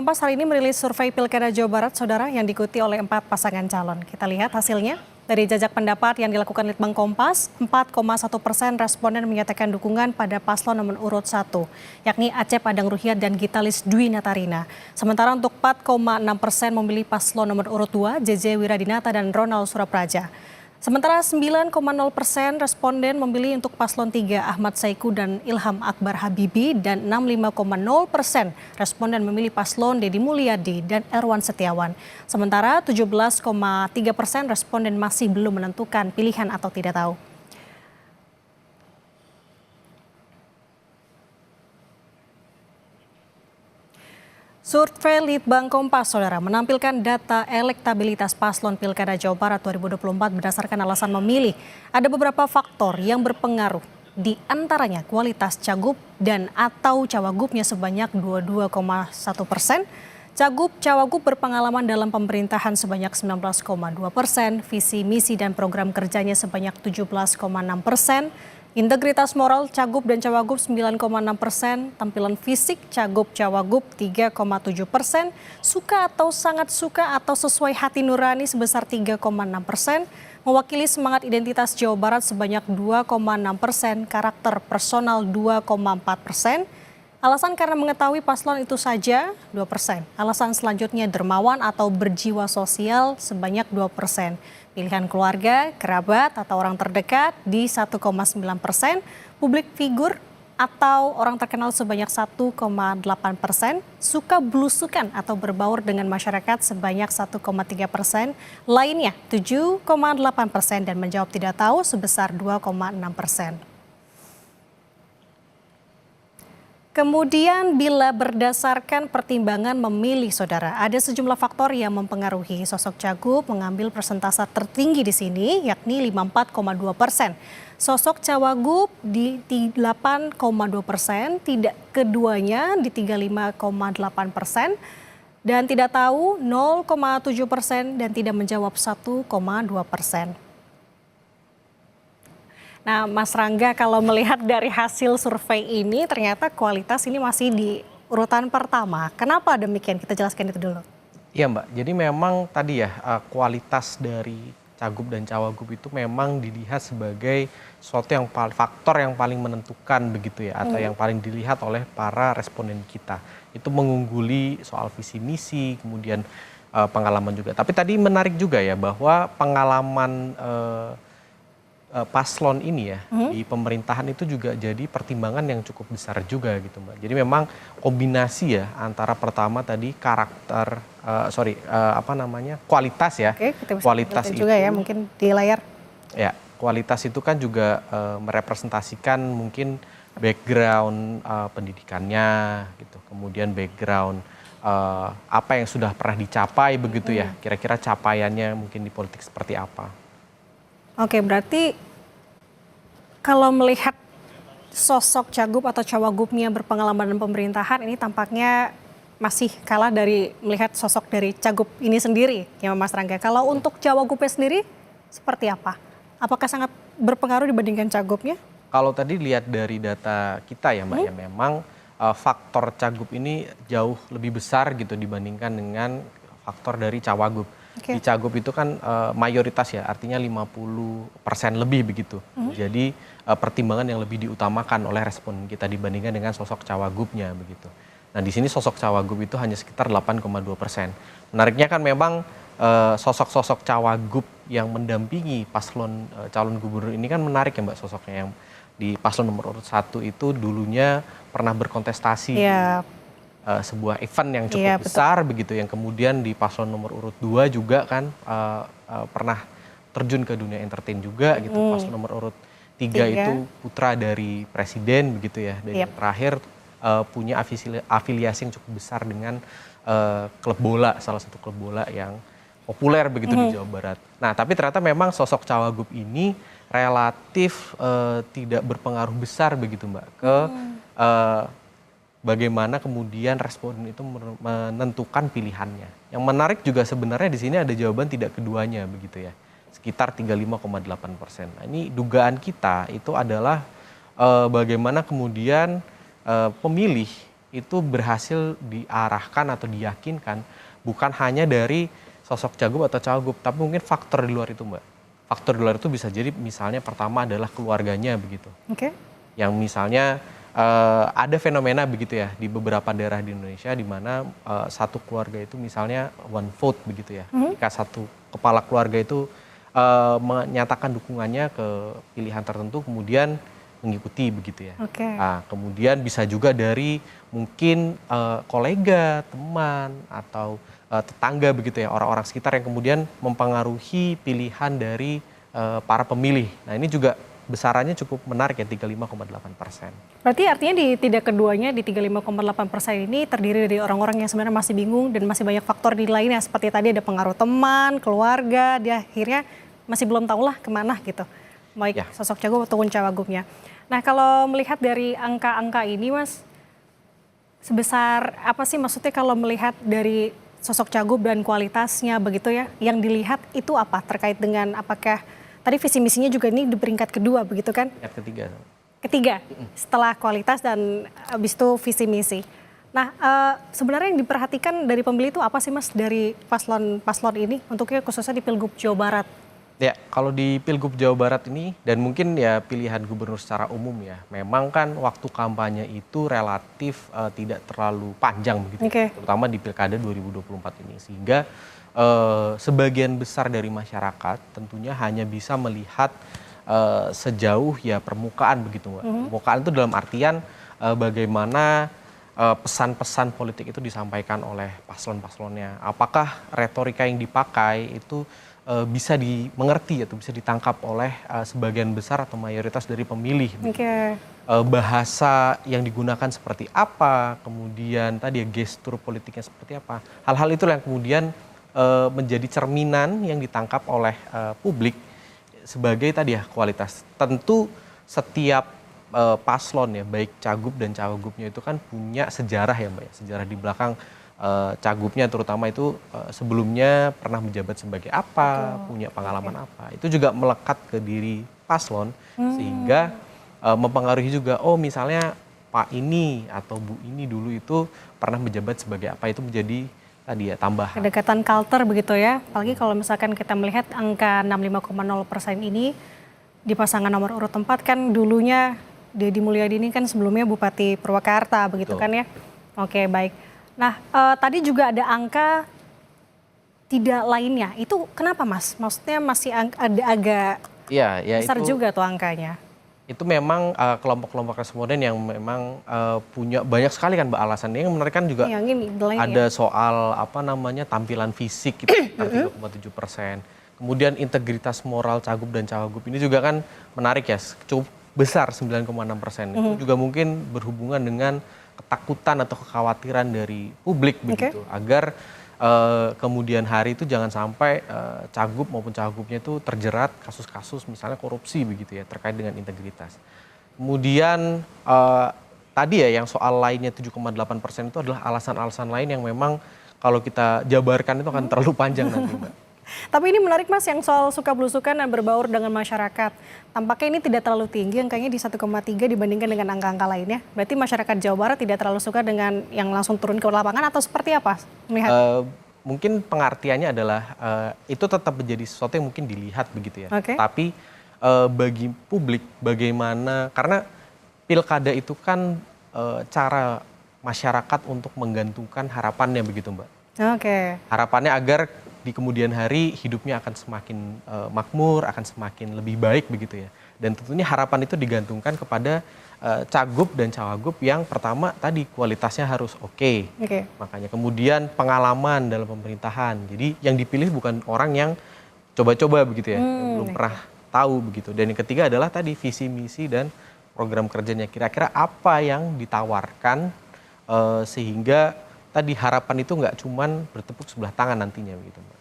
Kompas hari ini merilis survei Pilkada Jawa Barat, Saudara, yang diikuti oleh 4 pasangan calon. Kita lihat hasilnya. Dari jajak pendapat yang dilakukan Litbang Kompas, 4,1% responden menyatakan dukungan pada paslon nomor urut 1, yakni Acep Adang Ruhyat dan Gitalis Dwi Natarina. Sementara untuk 4,6% memilih paslon nomor urut 2, JJ Wiradinata dan Ronald Surapraja. Sementara 9,0% responden memilih untuk paslon 3 Ahmad Saiku dan Ilham Akbar Habibi dan 65,0% responden memilih paslon Deddy Mulyadi dan Erwan Setiawan. Sementara 17,3% responden masih belum menentukan pilihan atau tidak tahu. Survei Litbang Kompas, Saudara, menampilkan data elektabilitas paslon Pilkada Jawa Barat 2024 berdasarkan alasan memilih. Ada beberapa faktor yang berpengaruh, di antaranya kualitas cagup dan atau cawagupnya sebanyak 22,1%, cagup cawagup berpengalaman dalam pemerintahan sebanyak 19,2%, visi misi dan program kerjanya sebanyak 17,6%, integritas moral cagup dan cawagup 9,6%, tampilan fisik cagup cawagup 3,7%, suka atau sangat suka atau sesuai hati nurani sebesar 3,6%, mewakili semangat identitas Jawa Barat sebanyak 2,6%, karakter personal 2,4%, alasan karena mengetahui paslon itu saja 2%, alasan selanjutnya dermawan atau berjiwa sosial sebanyak 2%. Pilihan keluarga, kerabat, atau orang terdekat di 1,9%, publik figur atau orang terkenal sebanyak 1,8%, suka belusukan atau berbaur dengan masyarakat sebanyak 1,3%, lainnya 7,8% dan menjawab tidak tahu sebesar 2,6%. Kemudian bila berdasarkan pertimbangan memilih, Saudara, ada sejumlah faktor yang mempengaruhi sosok cagup mengambil persentase tertinggi di sini, yakni 54,2%. Sosok cawagup di 8,2%, tidak keduanya di 35,8%, dan tidak tahu 0,7% dan tidak menjawab 1,2%. Nah, Mas Rangga, kalau melihat dari hasil survei ini, ternyata kualitas ini masih di urutan pertama. Kenapa demikian? Kita jelaskan itu dulu. Iya, Mbak. Jadi memang tadi ya, kualitas dari cagup dan cawagup itu memang dilihat sebagai suatu yang faktor yang paling menentukan begitu ya, atau yang paling dilihat oleh para responden kita. Itu mengungguli soal visi misi, kemudian pengalaman juga. Tapi tadi menarik juga ya bahwa pengalaman paslon ini ya di pemerintahan itu juga jadi pertimbangan yang cukup besar juga gitu, Mbak. Jadi memang kombinasi ya antara pertama tadi karakter, kualitas ya. Oke, kita bisa kualitas itu juga ya mungkin di layar. Ya, kualitas itu kan juga merepresentasikan mungkin background pendidikannya gitu, kemudian background apa yang sudah pernah dicapai begitu ya. Kira-kira capaiannya mungkin di politik seperti apa. Oke, berarti kalau melihat sosok cagup atau cawagupnya berpengalaman dalam pemerintahan, ini tampaknya masih kalah dari melihat sosok dari cagup ini sendiri, ya Mas Rangga. Kalau untuk cawagupnya sendiri, seperti apa? Apakah sangat berpengaruh dibandingkan cagupnya? Kalau tadi lihat dari data kita ya Mbak, ya memang faktor cagup ini jauh lebih besar gitu dibandingkan dengan faktor dari cawagup. Oke. Di cagup itu kan mayoritas ya, artinya 50% lebih begitu. Jadi pertimbangan yang lebih diutamakan oleh respon kita dibandingkan dengan sosok cawagupnya begitu. Nah di sini sosok cawagup itu hanya sekitar 8,2%. Menariknya kan memang sosok-sosok cawagup yang mendampingi paslon calon gubernur ini kan menarik ya Mbak, sosoknya yang di paslon nomor urut 1 itu dulunya pernah berkontestasi. Ya. Sebuah event yang cukup besar begitu, yang kemudian di paslon nomor urut 2 juga kan pernah terjun ke dunia entertain juga gitu. Paslon nomor urut 3 itu putra dari presiden begitu ya, dan yang terakhir punya afiliasi yang cukup besar dengan klub bola, salah satu klub bola yang populer begitu di Jawa Barat. Nah tapi ternyata memang sosok cawagup ini relatif tidak berpengaruh besar begitu Mbak ke bagaimana kemudian responden itu menentukan pilihannya. Yang menarik juga sebenarnya di sini ada jawaban tidak keduanya begitu ya, sekitar 35,8%. Nah, ini dugaan kita itu adalah bagaimana kemudian pemilih itu berhasil diarahkan atau diyakinkan bukan hanya dari sosok cagup atau cawagup, tapi mungkin faktor di luar itu, Mbak. Faktor di luar itu bisa jadi misalnya pertama adalah keluarganya begitu. Oke. Yang misalnya ada fenomena begitu ya di beberapa daerah di Indonesia di mana satu keluarga itu misalnya one vote begitu ya. Jika satu kepala keluarga itu menyatakan dukungannya ke pilihan tertentu kemudian mengikuti begitu ya. Oke. Nah, kemudian bisa juga dari mungkin kolega, teman atau tetangga begitu ya, orang-orang sekitar yang kemudian mempengaruhi pilihan dari para pemilih. Nah, ini juga besarannya cukup menarik ya, 35,8%. Berarti artinya di tidak keduanya di 35,8% ini terdiri dari orang-orang yang sebenarnya masih bingung dan masih banyak faktor di lainnya seperti tadi ada pengaruh teman, keluarga, dia akhirnya masih belum tahu lah kemana gitu. Baik Ya. sosok cagup ataupun cawagupnya. Nah kalau melihat dari angka-angka ini Mas, sebesar apa sih maksudnya kalau melihat dari sosok cagup dan kualitasnya begitu ya, yang dilihat itu apa terkait dengan apakah tadi visi misinya juga ini di peringkat kedua begitu kan? Yang ketiga. Ketiga, setelah kualitas dan habis itu visi misi. Nah, sebenarnya yang diperhatikan dari pemilih itu apa sih Mas dari paslon ini untuknya khususnya di Pilgub Jawa Barat? Ya, kalau di Pilgub Jawa Barat ini dan mungkin ya pilihan gubernur secara umum ya, memang kan waktu kampanye itu relatif tidak terlalu panjang begitu, Oke. terutama di Pilkada 2024 ini, sehingga sebagian besar dari masyarakat tentunya hanya bisa melihat sejauh ya permukaan begitu, Mbak. Permukaan itu dalam artian bagaimana pesan-pesan politik itu disampaikan oleh paslon-paslonnya. Apakah retorika yang dipakai itu bisa dimengerti atau bisa ditangkap oleh sebagian besar atau mayoritas dari pemilih. Oke. Bahasa yang digunakan seperti apa, kemudian tadi ya gestur politiknya seperti apa. Hal-hal itulah yang kemudian menjadi cerminan yang ditangkap oleh publik sebagai tadi ya kualitas. Tentu setiap paslon ya, baik cagup dan cawagupnya itu kan punya sejarah ya Mbak ya, sejarah di belakang cagupnya terutama itu sebelumnya pernah menjabat sebagai apa, punya pengalaman apa. Itu juga melekat ke diri paslon sehingga mempengaruhi juga, oh misalnya Pak ini atau Bu ini dulu itu pernah menjabat sebagai apa, itu menjadi tadi ya tambahan. Kedekatan culture begitu ya, apalagi kalau misalkan kita melihat angka 65,0% ini di pasangan nomor urut 4 kan dulunya Deddy Mulyadi ini kan sebelumnya Bupati Purwakarta begitu Betul. kan ya. Oke baik. Nah tadi juga ada angka tidak lainnya, itu kenapa Mas? Maksudnya masih ada agak Iya, ya besar itu. juga tuh angkanya. Itu memang kelompok-kelompok responden yang memang punya banyak sekali kan Mbak alasannya. Yang menarik kan juga Yang ini lain ada ya. soal apa namanya tampilan fisik itu sekitar 3,7%. Kemudian integritas moral cagup dan cawagup ini juga kan menarik ya, cukup besar 9,6%. Itu juga mungkin berhubungan dengan ketakutan atau kekhawatiran dari publik begitu agar kemudian hari itu jangan sampai cagup maupun cawagupnya itu terjerat kasus-kasus misalnya korupsi begitu ya terkait dengan integritas. Kemudian tadi ya yang soal lainnya 7,8% itu adalah alasan-alasan lain yang memang kalau kita jabarkan itu akan terlalu panjang nanti Mbak. Tapi ini menarik Mas yang soal suka belusukan dan berbaur dengan masyarakat. Tampaknya ini tidak terlalu tinggi, angkanya di 1,3 dibandingkan dengan angka-angka lainnya. Berarti masyarakat Jawa Barat tidak terlalu suka dengan yang langsung turun ke lapangan atau seperti apa? Melihat. Mungkin pengertiannya adalah itu tetap menjadi sesuatu yang mungkin dilihat begitu ya. Oke. Tapi bagi publik bagaimana, karena pilkada itu kan cara masyarakat untuk menggantungkan harapannya begitu Mbak. Oke. Harapannya agar di kemudian hari hidupnya akan semakin makmur, akan semakin lebih baik begitu ya. Dan tentunya harapan itu digantungkan kepada cagup dan cawagup yang pertama tadi kualitasnya harus oke. Makanya kemudian pengalaman dalam pemerintahan. Jadi yang dipilih bukan orang yang coba-coba begitu ya, yang belum pernah tahu begitu. Dan yang ketiga adalah tadi visi misi dan program kerjanya. Kira-kira apa yang ditawarkan sehingga tadi harapan itu nggak cuman bertepuk sebelah tangan nantinya begitu Mbak.